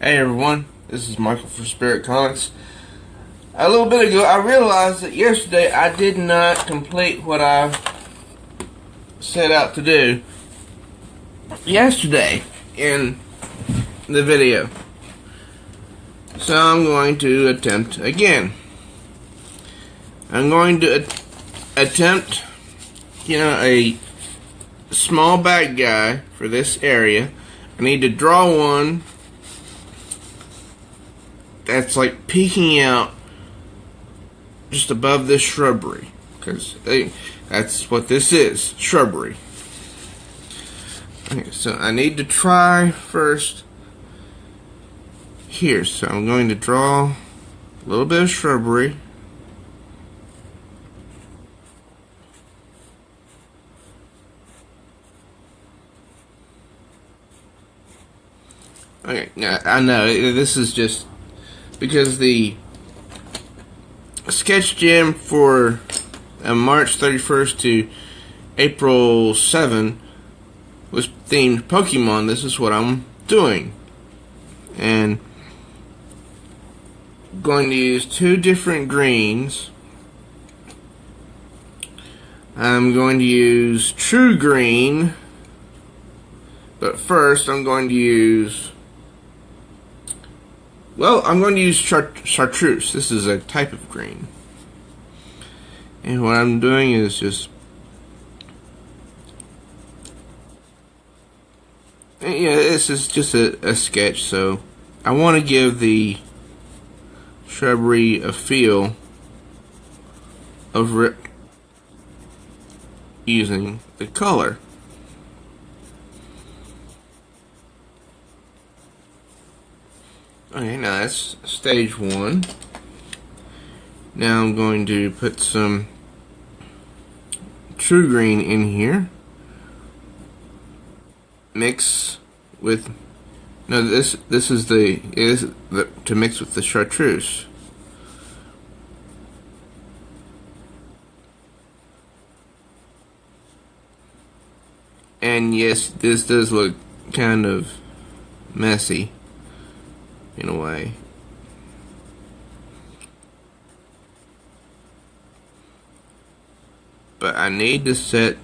Hey everyone, this is Michael for Spirit Comics. A little bit ago, I realized that yesterday I did not complete what I set out to do yesterday in the video. So I'm going to attempt again. I'm going to attempt, a small bad guy for this area. I need to draw one that's like peeking out just above this shrubbery, because that's what this is, shrubbery. Okay, so I need to try first here. So I'm going to draw a little bit of shrubbery. Okay, now I know this is just because the sketch jam for March 31st to April 7 was themed Pokemon. This is what I'm doing, and I'm going to use two different greens. I'm going to use True Green, but first I'm going to use chartreuse. This is a type of green. And what I'm doing is just, this is just a sketch, so I want to give the shrubbery a feel of using the color. Okay, now that's stage one. Now I'm going to put some True Green in here. Mix with this is to mix with the chartreuse. And yes, this does look kind of messy in a way. But I need to set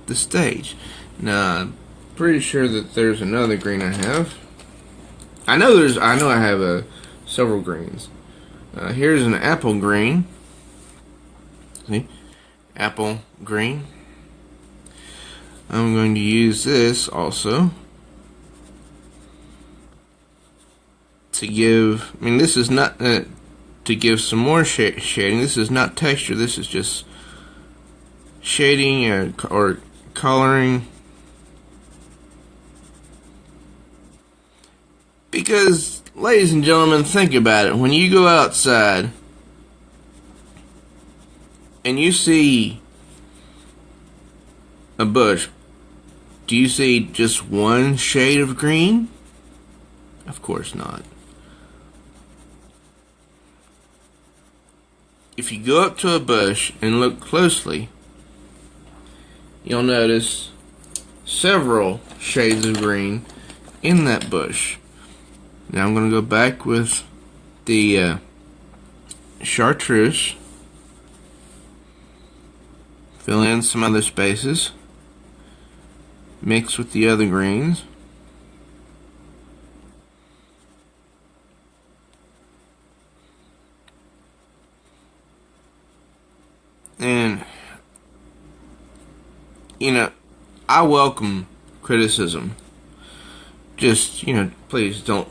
the stage. Now, I'm pretty sure that there's another green I have. I know I have several greens. Here's an apple green. See? Apple green. I'm going to use this also to give, this is not to give some more shading. This is not texture. This is just shading or coloring. Because, ladies and gentlemen, think about it. When you go outside and you see a bush, do you see just one shade of green? Of course not. If you go up to a bush and look closely, you'll notice several shades of green in that bush. Now I'm going to go back with the chartreuse, fill in some other spaces, mix with the other greens. And, I welcome criticism. Just, please don't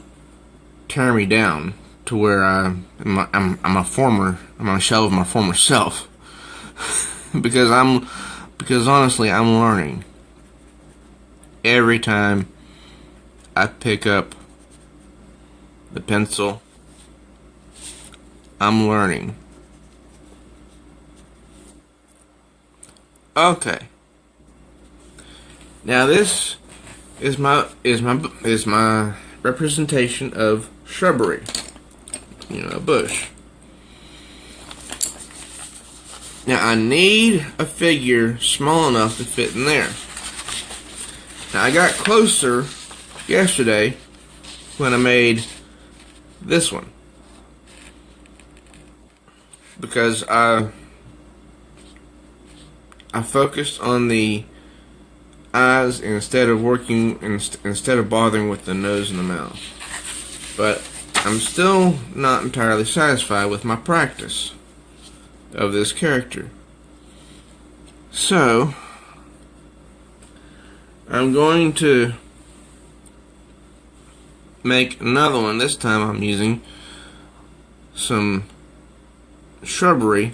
tear me down to where I'm a shell of my former self. because honestly, I'm learning. Every time I pick up the pencil, I'm learning. Okay. Now this is my representation of shrubbery. A bush. Now I need a figure small enough to fit in there. Now I got closer yesterday when I made this one, because I focused on the eyes instead of instead of bothering with the nose and the mouth. But I'm still not entirely satisfied with my practice of this character. So I'm going to make another one. This time I'm using some shrubbery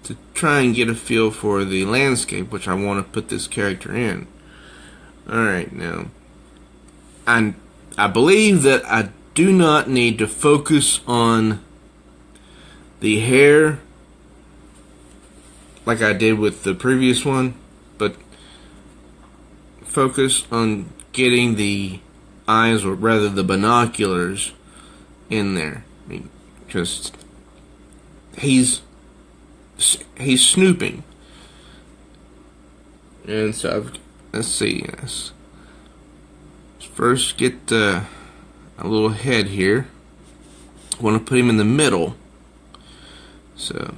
to try and get a feel for the landscape which I want to put this character in. Alright, now I believe that I do not need to focus on the hair like I did with the previous one, but focus on getting the eyes, or rather the binoculars, in there. I mean, just he's snooping, and so let's see. Let's first get a little head here. I want to put him in the middle. So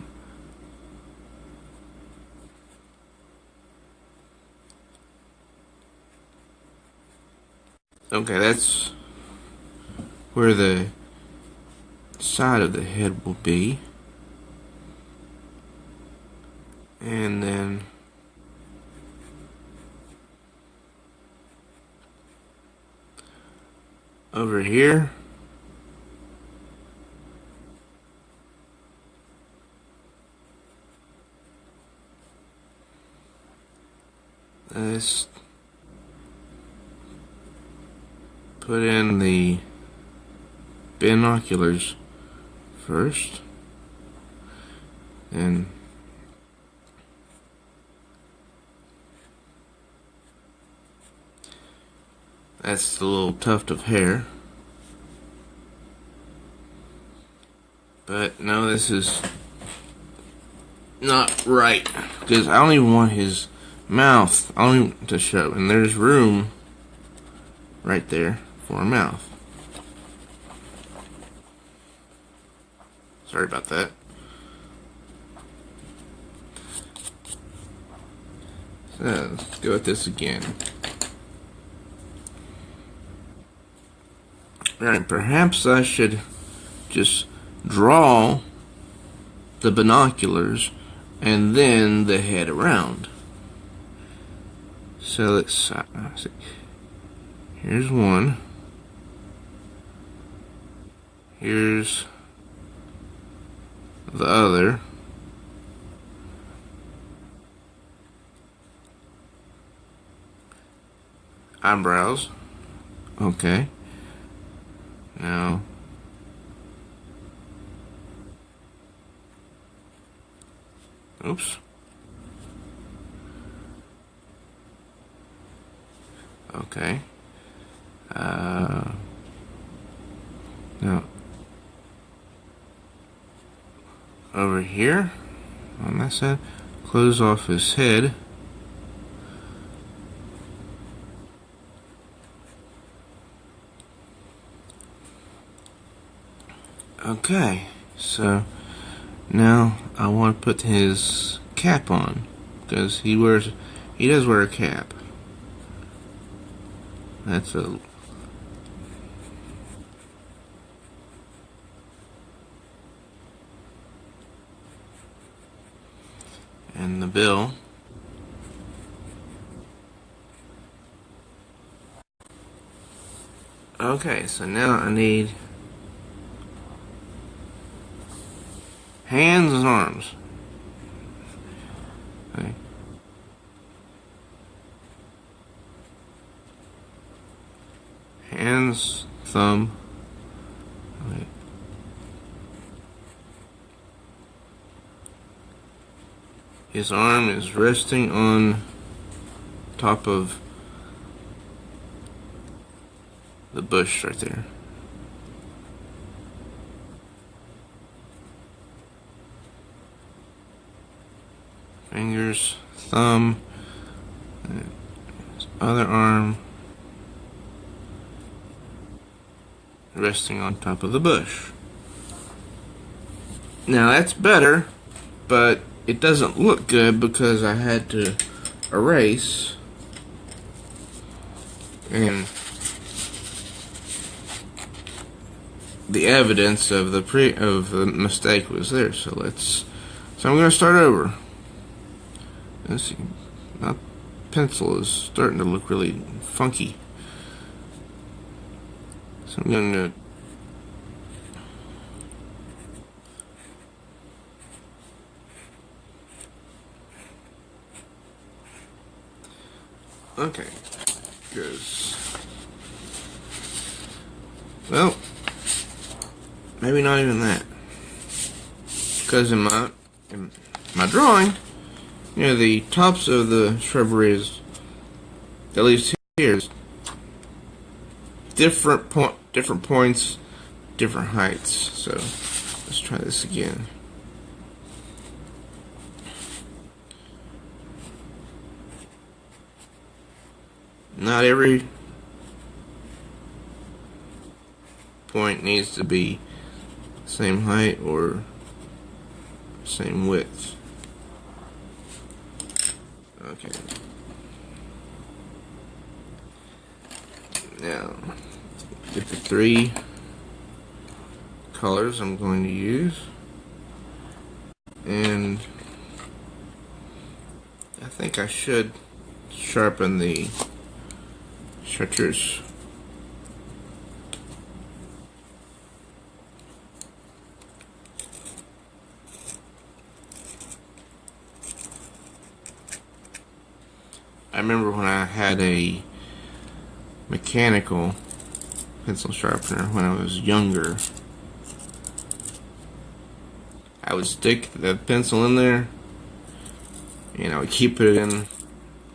okay, that's where the side of the head will be. And then over here, let's put in the binoculars first, and that's the little tuft of hair. But no, this is not right, because I don't even want his mouth to show, and there's room right there for a mouth. Sorry about that. So let's go with this again. Alright, perhaps I should just draw the binoculars and then the head around. So let's see. Here's one. Here's the other. Eyebrows. Okay. Now oops. Okay. Now over here on that side, close off his head. Okay, so now I want to put his cap on, because he does wear a cap. That's a and the bill. Okay, so now I need hands and arms. Okay. Hands, thumb. Okay. His arm is resting on top of the bush right there. Fingers, thumb, his other arm, resting on top of the bush. Now that's better, but it doesn't look good because I had to erase, and the evidence of the mistake was there. So I'm going to start over. Let's see, my pencil is starting to look really funky. So I'm going to okay, because, well, maybe not even that, because in my drawing, the tops of the shrubbery is, at least here, is different points, different heights. So let's try this again. Not every point needs to be same height or same width. Okay. Now, get the 3 colors I'm going to use, and I think I should sharpen the chartreuse. I remember when I had a mechanical pencil sharpener when I was younger, I would stick the pencil in there and I would keep it in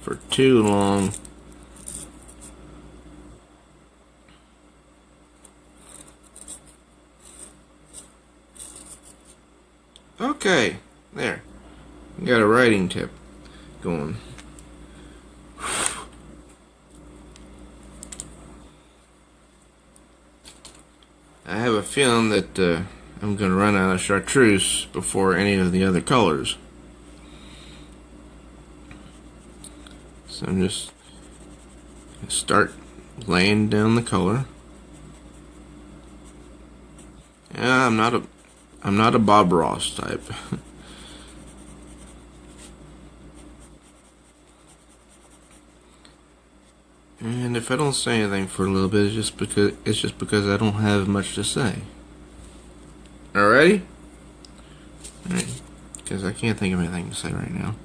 for too long. Okay, there. Got a writing tip going. I have a feeling that I'm going to run out of chartreuse before any of the other colors. So I'm just going to start laying down the color. Yeah, I'm not a Bob Ross type. And if I don't say anything for a little bit, it's just because I don't have much to say. Alrighty? Alright. Because I can't think of anything to say right now.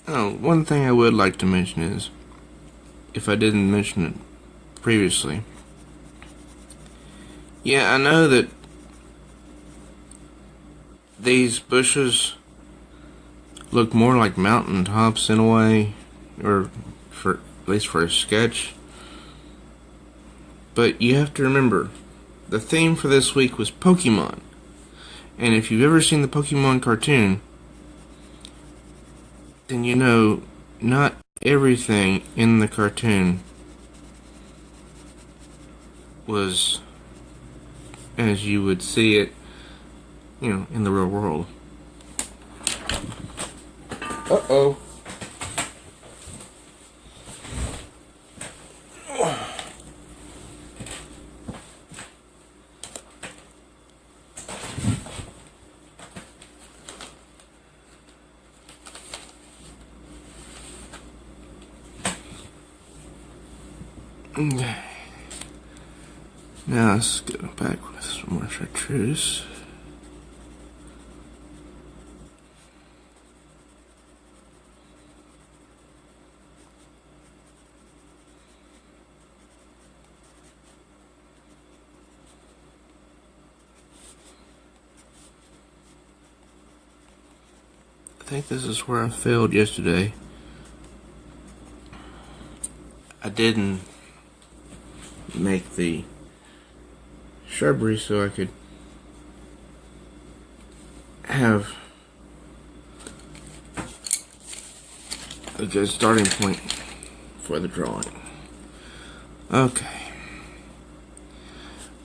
Oh, one thing I would like to mention is, if I didn't mention it previously, yeah, I know that these bushes look more like mountain tops in a way, or at least for a sketch. But you have to remember, the theme for this week was Pokemon. And if you've ever seen the Pokemon cartoon, then you know not everything in the cartoon was as you would see it, in the real world. Uh-oh. Now let's go back with some more chartreuse. think this is where I failed yesterday. I didn't make the shrubbery so I could have a good starting point for the drawing. Okay.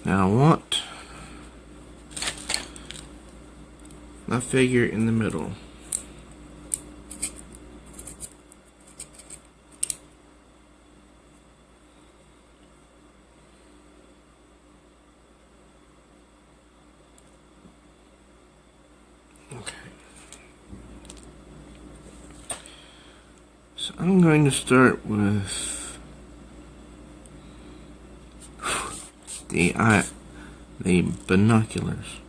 Now I want my figure in the middle. Okay. So I'm going to start with the binoculars.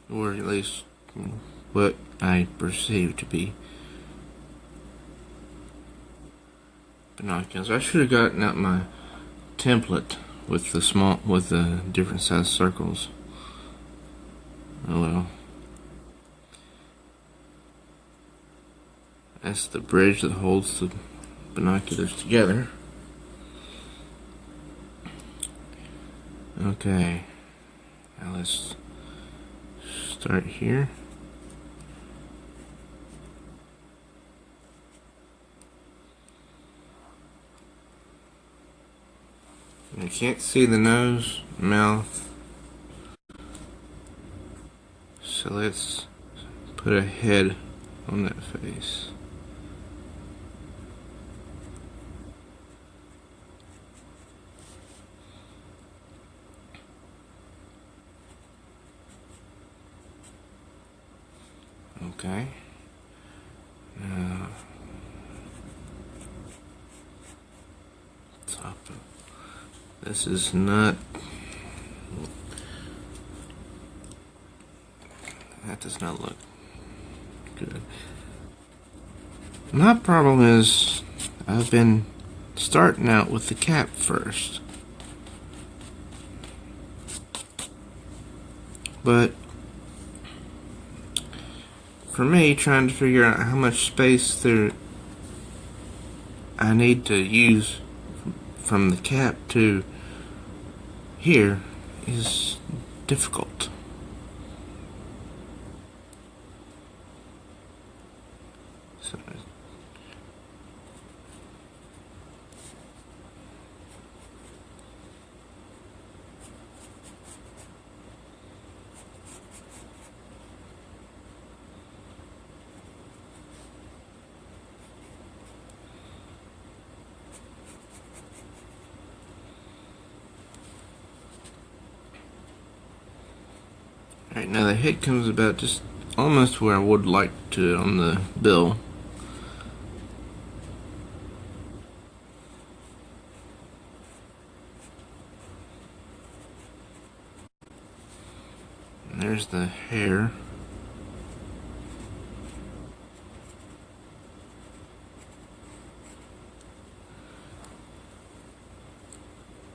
Or at least what I perceive to be binoculars. I should have gotten out my template with the different size circles. Oh well. That's the bridge that holds the binoculars together. Okay. Now let's start here. You can't see the nose, mouth. So let's put a head on that face. Okay. Now, top of this is not. That does not look good. My problem is I've been starting out with the cap first. But for me, trying to figure out how much space I need to use from the cap to here is difficult. So, alright, now the head comes about just almost where I would like to on the bill. And there's the hair.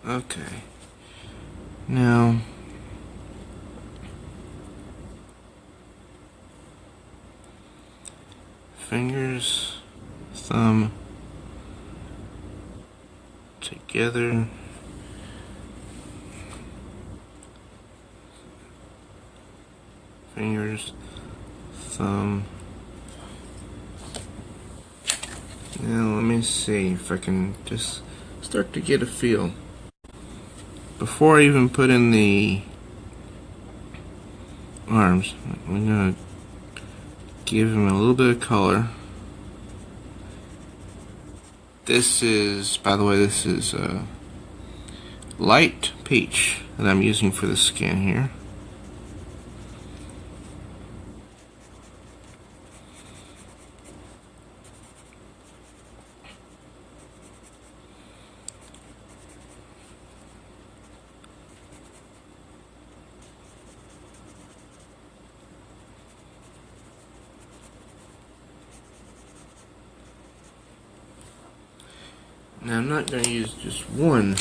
Okay. Now fingers, thumb together. Fingers, thumb. Now let me see if I can just start to get a feel. Before I even put in the arms, I'm gonna give him a little bit of color. This is, by the way, this is light peach that I'm using for the skin here. Now I'm not going to use just one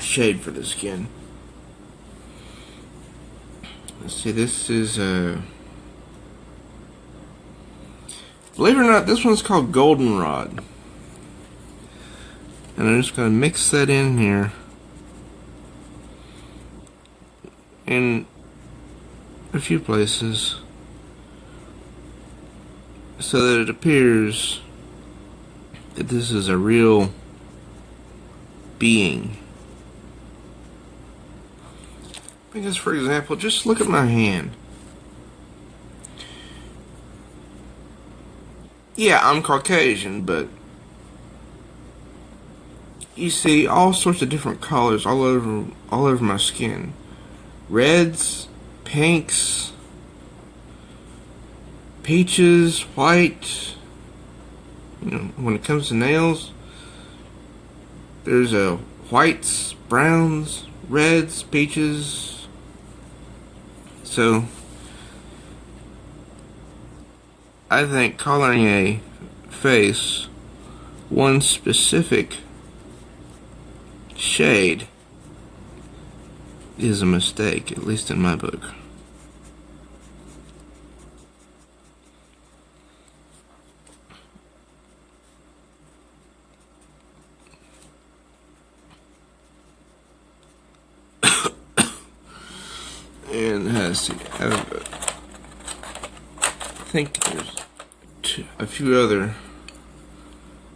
shade for the skin. Let's see, this is believe it or not, this one's called Goldenrod. And I'm just going to mix that in here. In a few places. So that it appears that this is a real being. Because, for example, just look at my hand. Yeah, I'm Caucasian, but you see all sorts of different colors all over my skin. Reds, pinks, peaches, white. You know, when it comes to nails, there's whites, browns, reds, peaches. So I think coloring a face one specific shade is a mistake, at least in my book. And let's see, I think there's a few other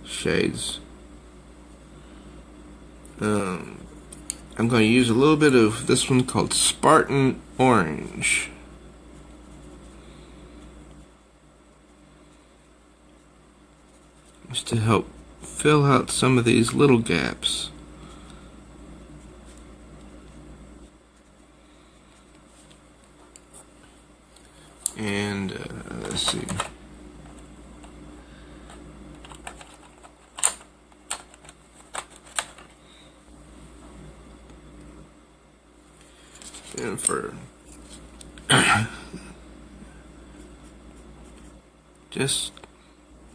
shades. I'm going to use a little bit of this one called Spartan Orange. Just to help fill out some of these little gaps. And let's see. And for just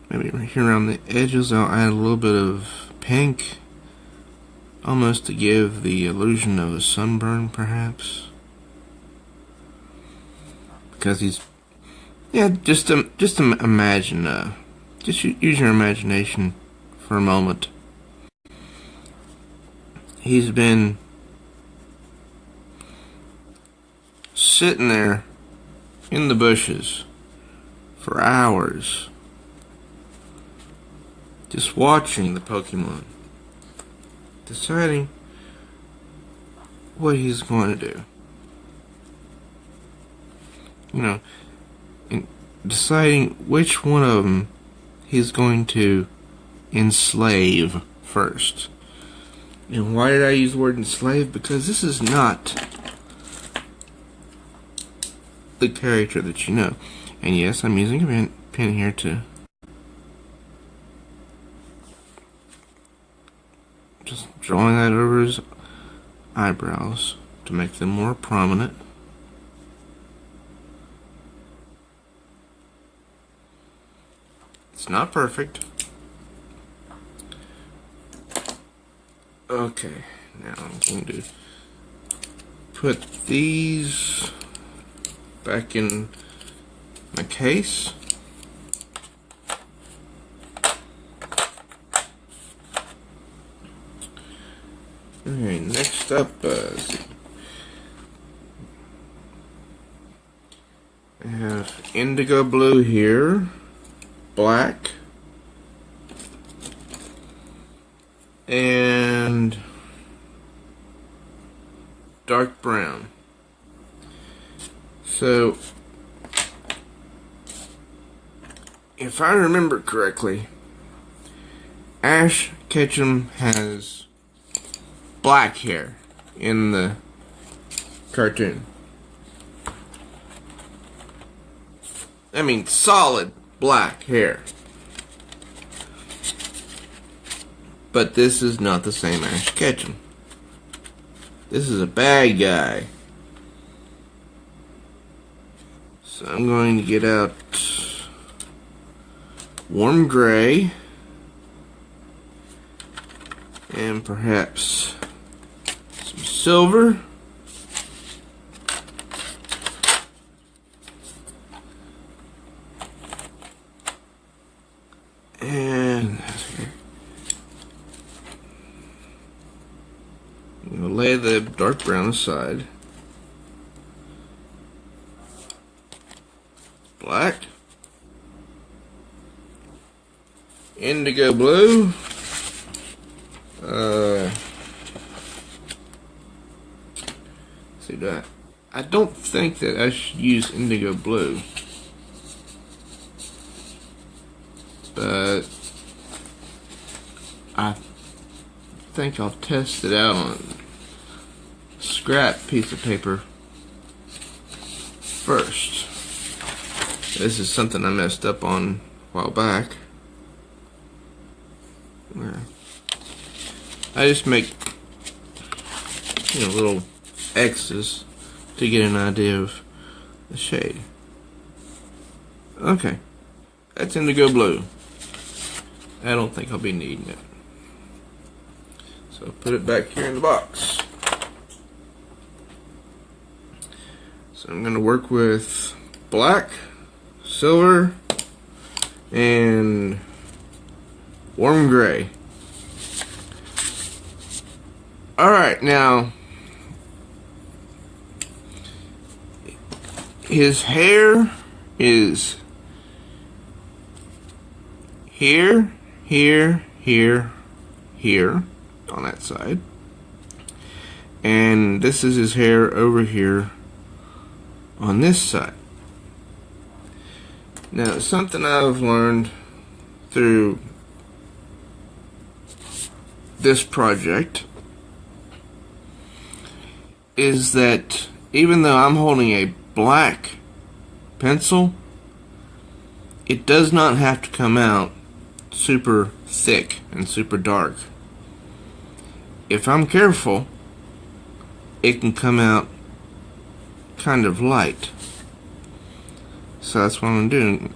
maybe right here around the edges, I'll add a little bit of pink, almost to give the illusion of a sunburn, perhaps. Because he's, yeah, just imagine, just use your imagination for a moment. He's been sitting there in the bushes for hours, just watching the Pokemon, deciding what he's going to do. You know, and deciding which one of them he's going to enslave first. And why did I use the word enslave? Because this is not the character that you know. And yes, I'm using a pen here to just drawing that over his eyebrows to make them more prominent. It's not perfect. Okay, now I'm going to put these back in my case. Alright, next up, I have indigo blue here, black, and dark brown. So, if I remember correctly, Ash Ketchum has black hair in the cartoon. I mean, solid black hair. But this is not the same Ash Ketchum. This is a bad guy. So I'm going to get out warm gray and perhaps some silver. And we'll lay the dark brown aside. Black. Indigo blue. See that? I don't think that I should use indigo blue, but I think I'll test it out on a scrap piece of paper first. This is something I messed up on a while back, where I just make little X's to get an idea of the shade. Okay, that's indigo blue. I don't think I'll be needing it, so put it back here in the box. So I'm going to work with black, silver, and warm gray. Alright, now his hair is here, here, here, here on that side, and this is his hair over here on this side. Now, something I've learned through this project is that even though I'm holding a black pencil, it does not have to come out super thick and super dark. If I'm careful, it can come out kind of light. So that's what I'm going to do.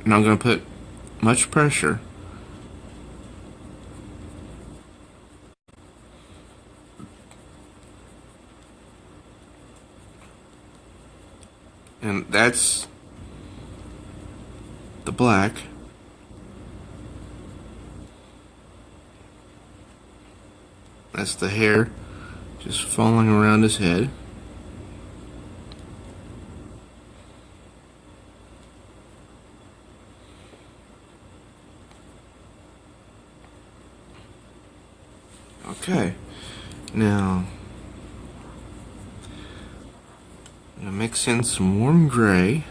And I'm going to put much pressure and that's the black. That's the hair just falling around his head. Okay, now I'm going to mix in some warm gray.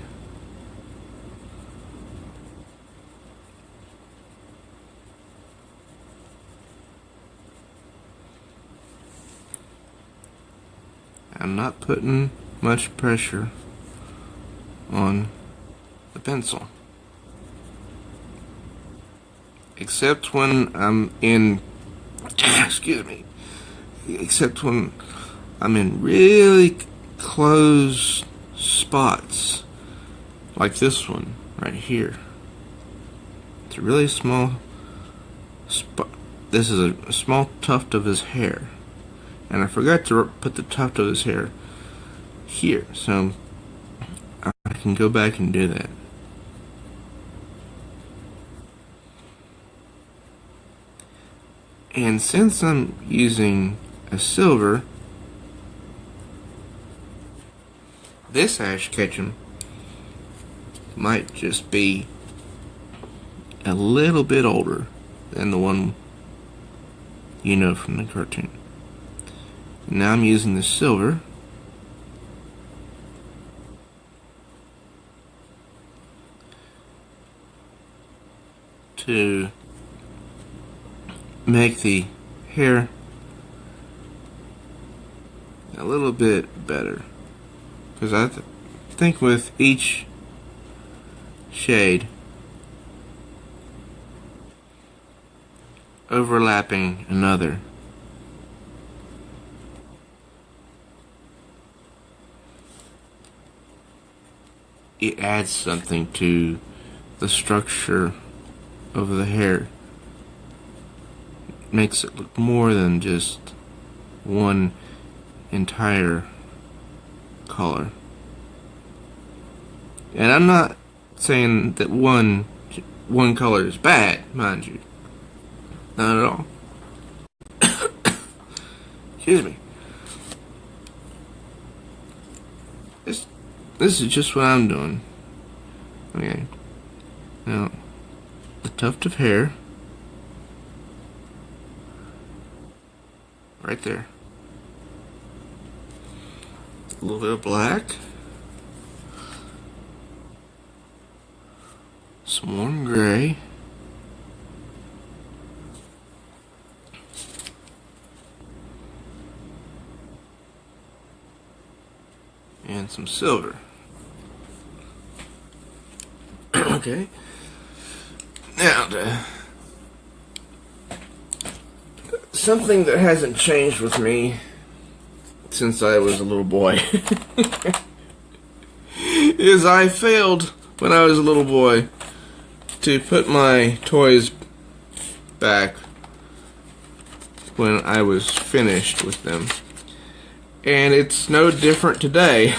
I'm not putting much pressure on the pencil, except when I'm in excuse me, except when I'm in really close spots, like this one right here. It's a really small spot. This is a small tuft of his hair, and I forgot to put the tuft of his hair here, so I can go back and do that. And since I'm using a silver, this Ash Ketchum might just be a little bit older than the one you know from the cartoon. Now I'm using the silver to make the hair a little bit better, because I think with each shade overlapping another, it adds something to the structure of the hair. makes it look more than just one entire color. And I'm not saying that one color is bad, mind you. Not at all. Excuse me. This is just what I'm doing. Okay. Now, the tuft of hair. Right there. A little bit of black. Some warm gray. And some silver. Okay. Now, something that hasn't changed with me since I was a little boy is I failed when I was a little boy to put my toys back when I was finished with them. And it's no different today.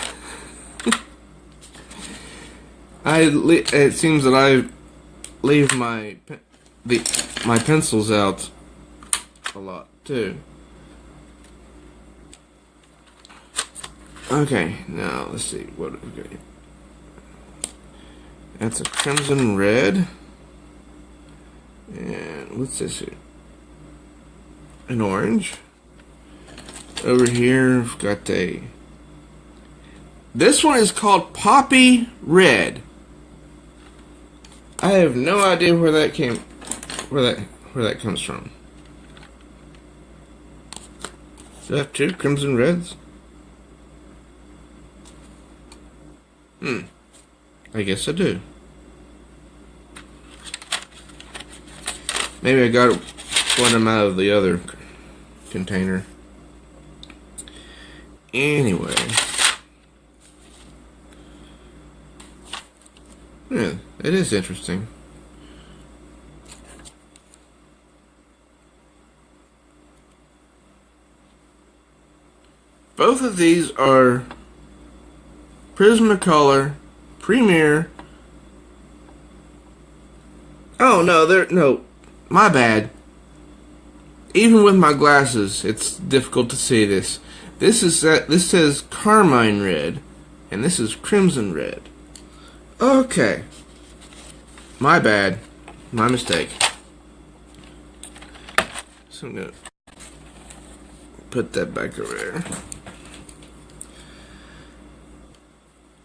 It seems that I leave my pencils out a lot too. Okay, now let's see what we got. That's a crimson red, and what's this here? An orange. Over here, we've got a. This one is called Poppy Red. I have no idea where that comes from. Do I have two crimson reds? I guess I do. Maybe I got one of them out of the other container. Anyway. Yeah, it is interesting. Both of these are Prismacolor Premier. Oh no, no, my bad. Even with my glasses, it's difficult to see this. This says Carmine Red, and this is Crimson Red. Okay. My bad. My mistake. So I'm gonna put that back over there.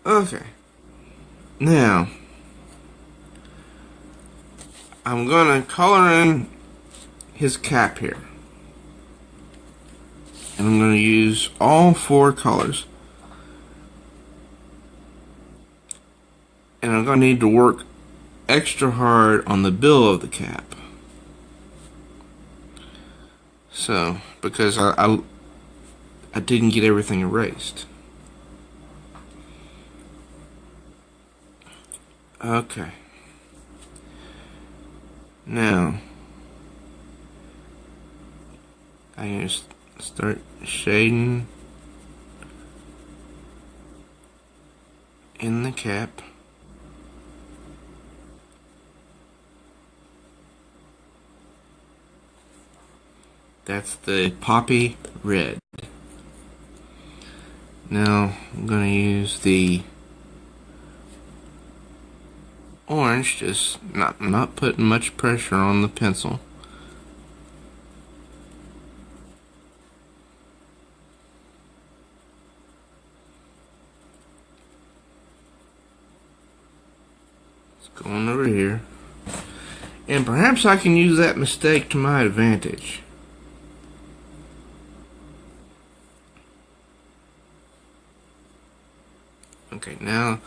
Okay. Now, I'm gonna color in his cap here. And I'm gonna use all 4 colors. And I'm going to need to work extra hard on the bill of the cap. So, because I didn't get everything erased. Okay. Now, I'm going to start shading in the cap. That's the Poppy Red. Now I'm going to use the orange, just not putting much pressure on the pencil. It's going over here. And perhaps I can use that mistake to my advantage. Okay, now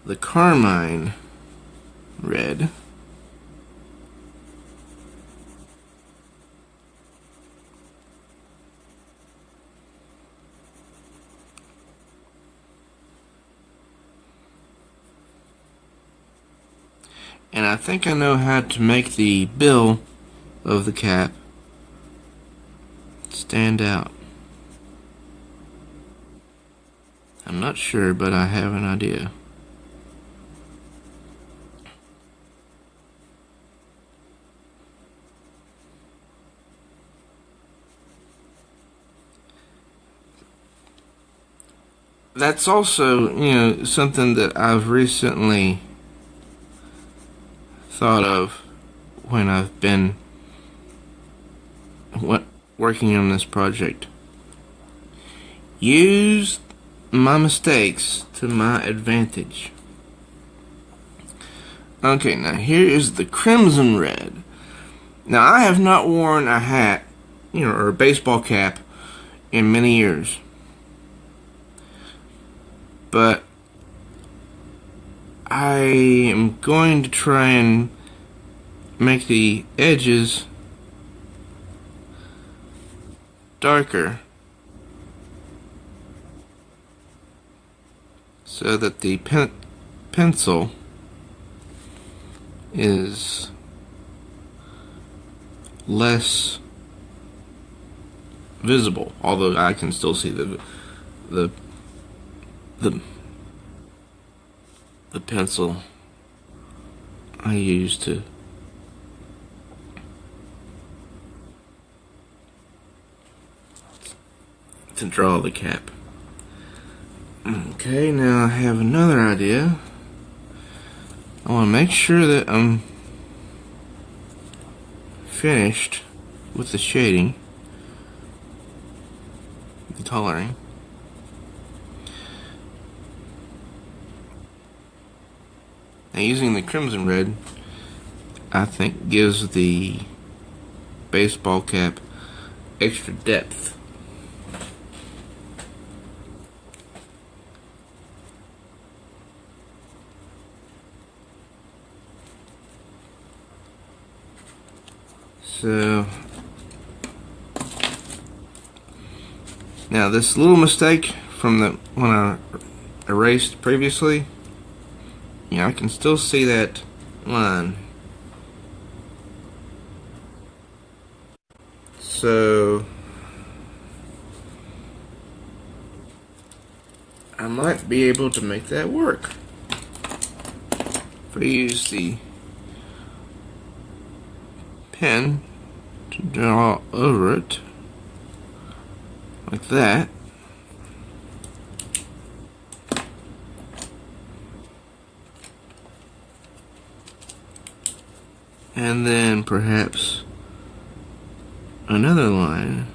the Carmine Red. And I think I know how to make the bill of the cap stand out? I'm not sure, but I have an idea. That's also, something that I've recently thought of when I've been working on this project. Use my mistakes to my advantage. Okay, now here is the crimson red. Now, I have not worn a hat, or a baseball cap in many years. But I am going to try and make the edges darker so that the pencil is less visible, although I can still see the pencil I use to draw the cap. Okay, now I have another idea. I want to make sure that I'm finished with the shading, the coloring. Now, using the crimson red, I think gives the baseball cap extra depth. So now this little mistake from the when I erased previously, I can still see that line. So I might be able to make that work. If I use the pen to draw over it like that, and then perhaps another line,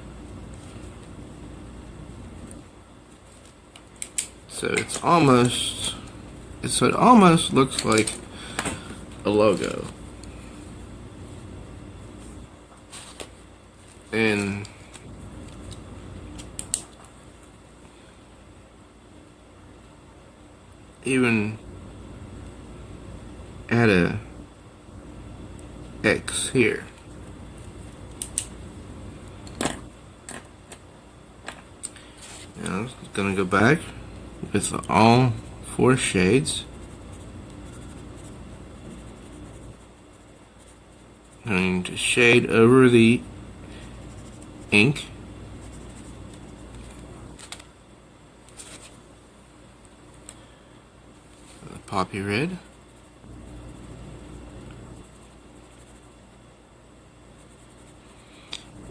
so it almost looks like a logo. And even add a X here. Now I'm gonna go back with all 4 shades. I'm going to shade over the ink. The poppy red.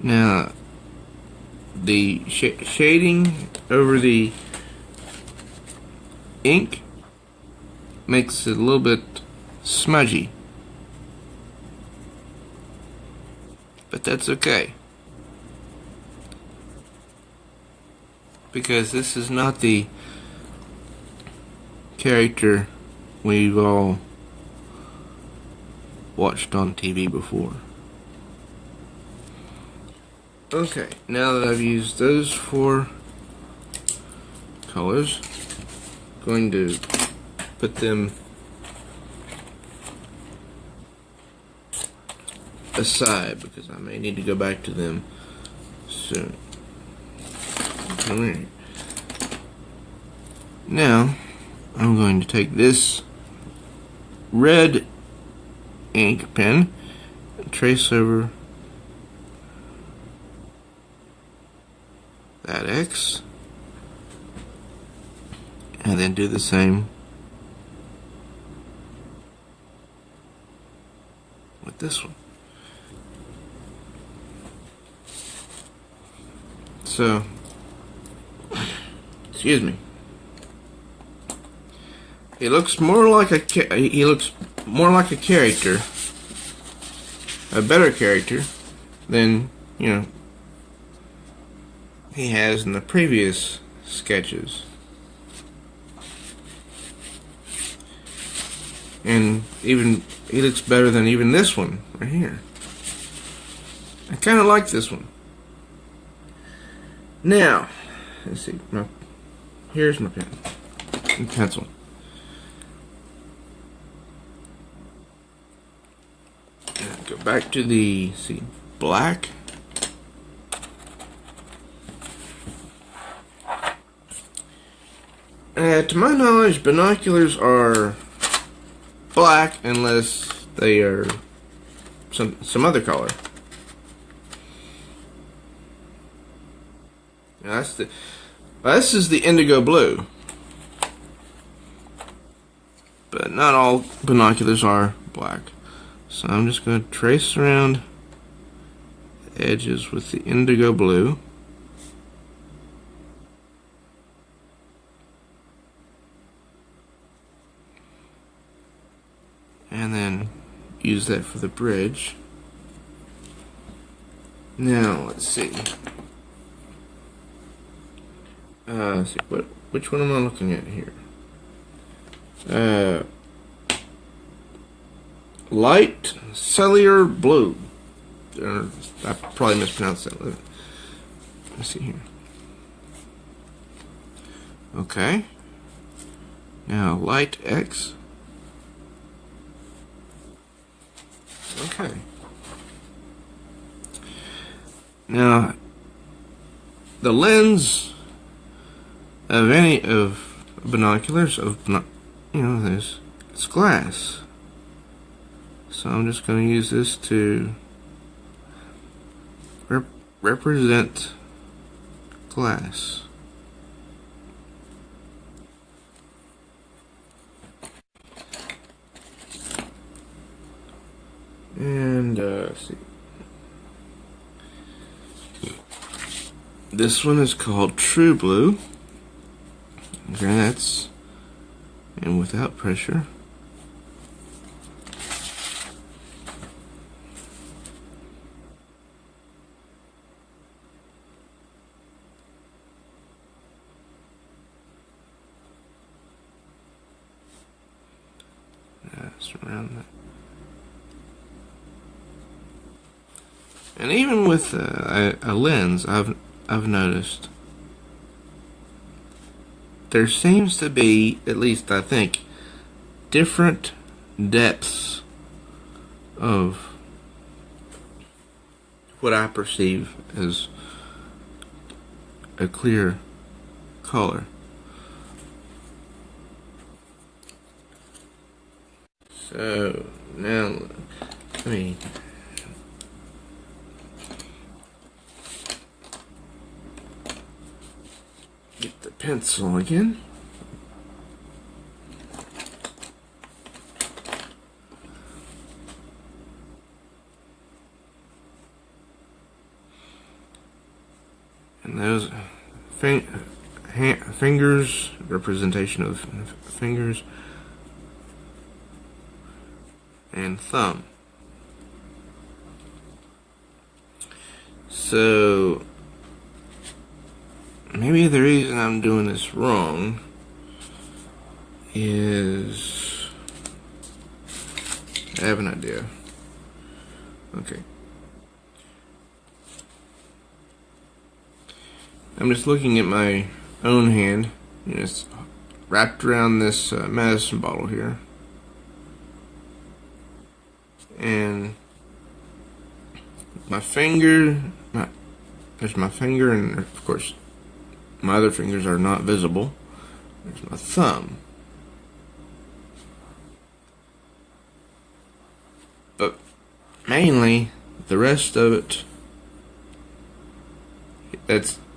Now, the shading over the ink makes it a little bit smudgy, but that's okay, because this is not the character we've all watched on TV before. Okay, now that I've used those 4 colors, I'm going to put them aside because I may need to go back to them soon. Come here. Now, I'm going to take this red ink pen and trace over that X, and then do the same with this one. So, excuse me. He looks more like a character, a better character than, you know, he has in the previous sketches. And even he looks better than even this one right here. I kind of like this one. Now, let's see. Here's my pen and pencil. Go back to the black. To my knowledge, binoculars are black unless they are some other color. Now this is the indigo blue, but not all binoculars are black. So I'm just going to trace around the edges with the indigo blue. And then use that for the bridge. Now, let's see. Which one am I looking at here? Light cellular blue. I probably mispronounced that. Let me see here. Okay. Now light X. Okay. Now the lens of any of binoculars it's glass. So I'm just going to use this to represent glass. And let's see. This one is called True Blue. Okay, that's and without pressure. Around that. And even with a lens, I've noticed there seems to be, at least I think, different depths of what I perceive as a clear color. So now let me get the pencil again. And those fingers, representation of fingers, and thumb. So maybe the reason I'm doing this wrong is I have an idea. Okay. I'm just looking at my own hand. It's wrapped around this medicine bottle here. And my finger, there's my finger, and of course my other fingers are not visible. There's my thumb. But mainly the rest of it,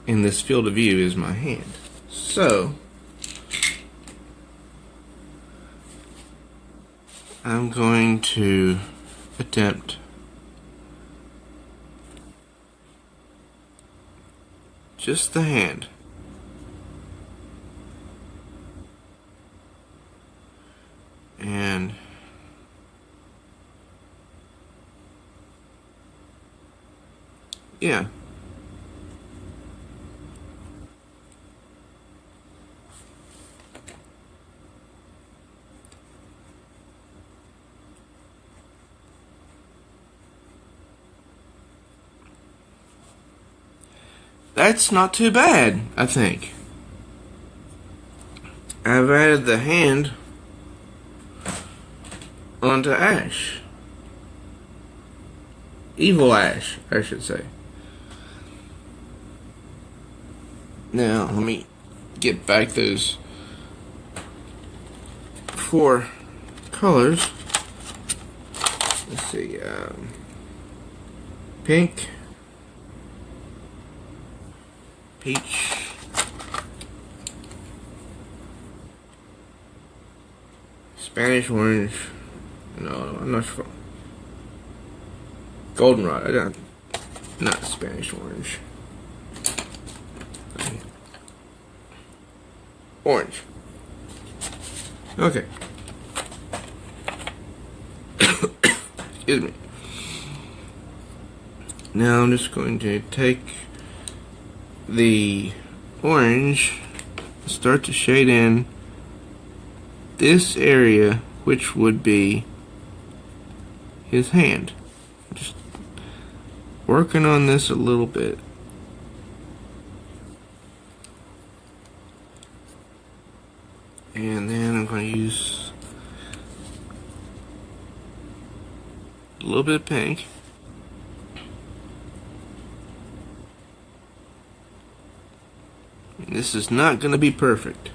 in this field of view is my hand. So I'm going to attempt just the hand. And yeah. That's not too bad, I think. I've added the hand onto Ash. Evil Ash, I should say. Now, let me get back those 4 colors. Let's see, pink, peach, Spanish orange. No, I'm not sure. Goldenrod. I don't. Not Spanish orange. Orange. Okay. Excuse me. Now I'm just going to take the orange, start to shade in this area, which would be his hand. Just working on this a little bit. And then I'm going to use a little bit of pink. And this is not going to be perfect.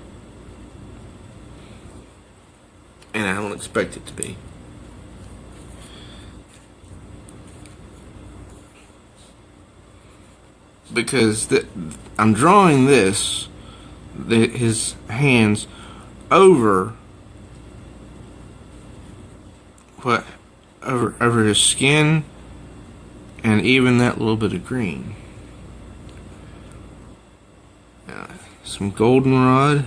And I don't expect it to be. Because I'm drawing this, his hands, over over his skin, and even that little bit of green. Now, some goldenrod.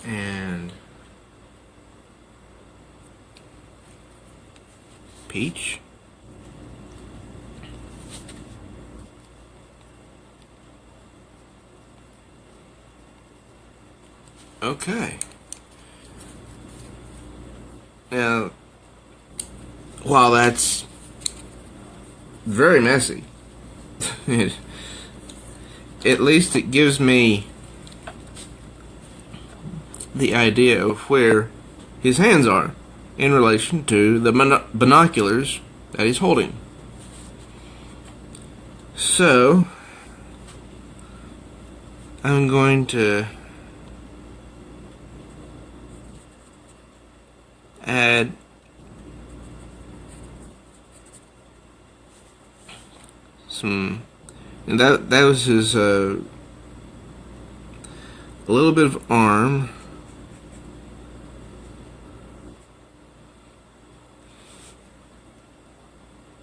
And peach. Okay. Now, while that's very messy, at least it gives me the idea of where his hands are in relation to the binoculars that he's holding. So I'm going to add some, and that was his a little bit of arm.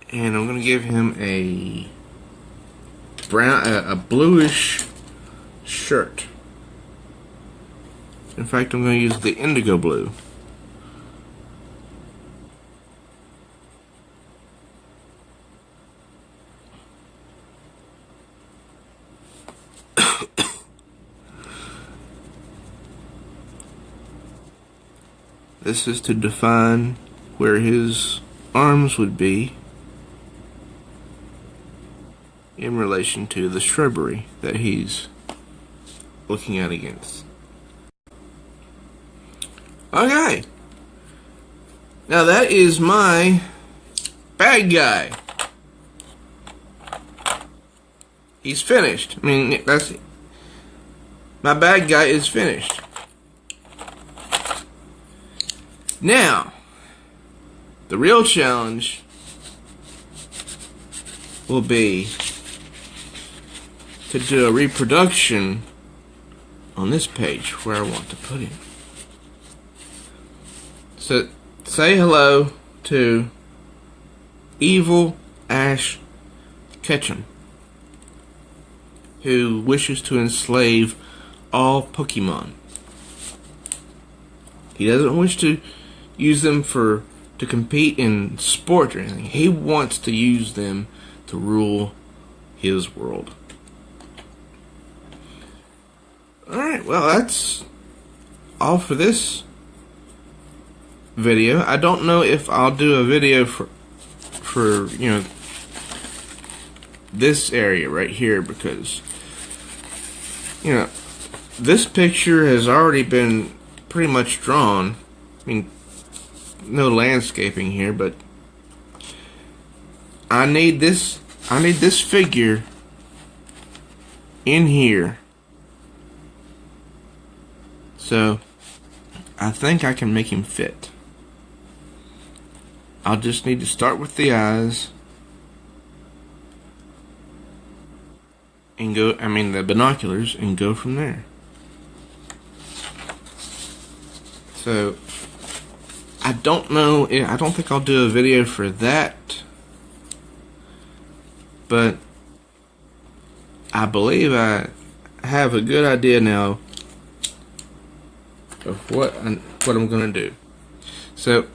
And I'm going to give him a brown, a bluish shirt. In fact, I'm going to use the indigo blue. This is to define where his arms would be in relation to the shrubbery that he's looking at against. Okay. Now that is my bad guy. He's finished. I mean, my bad guy is finished. Now, the real challenge will be to do a reproduction on this page where I want to put him. So, say hello to Evil Ash Ketchum, who wishes to enslave all Pokemon. He doesn't wish to use them to compete in sport or anything. He wants to use them to rule his world. Alright, well, that's all for this video. I don't know if I'll do a video for this area right here, because this picture has already been pretty much drawn. I mean, no landscaping here, but I need this figure in here. So I think I can make him fit. I'll just need to start with the eyes and the binoculars, and go from there. So I don't know, I don't think I'll do a video for that, but I believe I have a good idea now of what I'm going to do. So,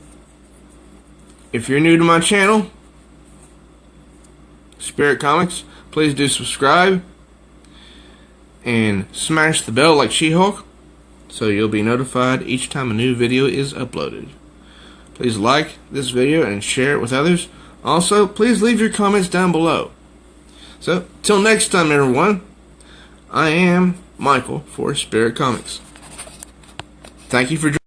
if you're new to my channel, Spirit Comics, please do subscribe and smash the bell like She-Hulk, so you'll be notified each time a new video is uploaded. Please like this video and share it with others. Also, please leave your comments down below. So, till next time, everyone, I am Michael for Spirit Comics. Thank you for joining.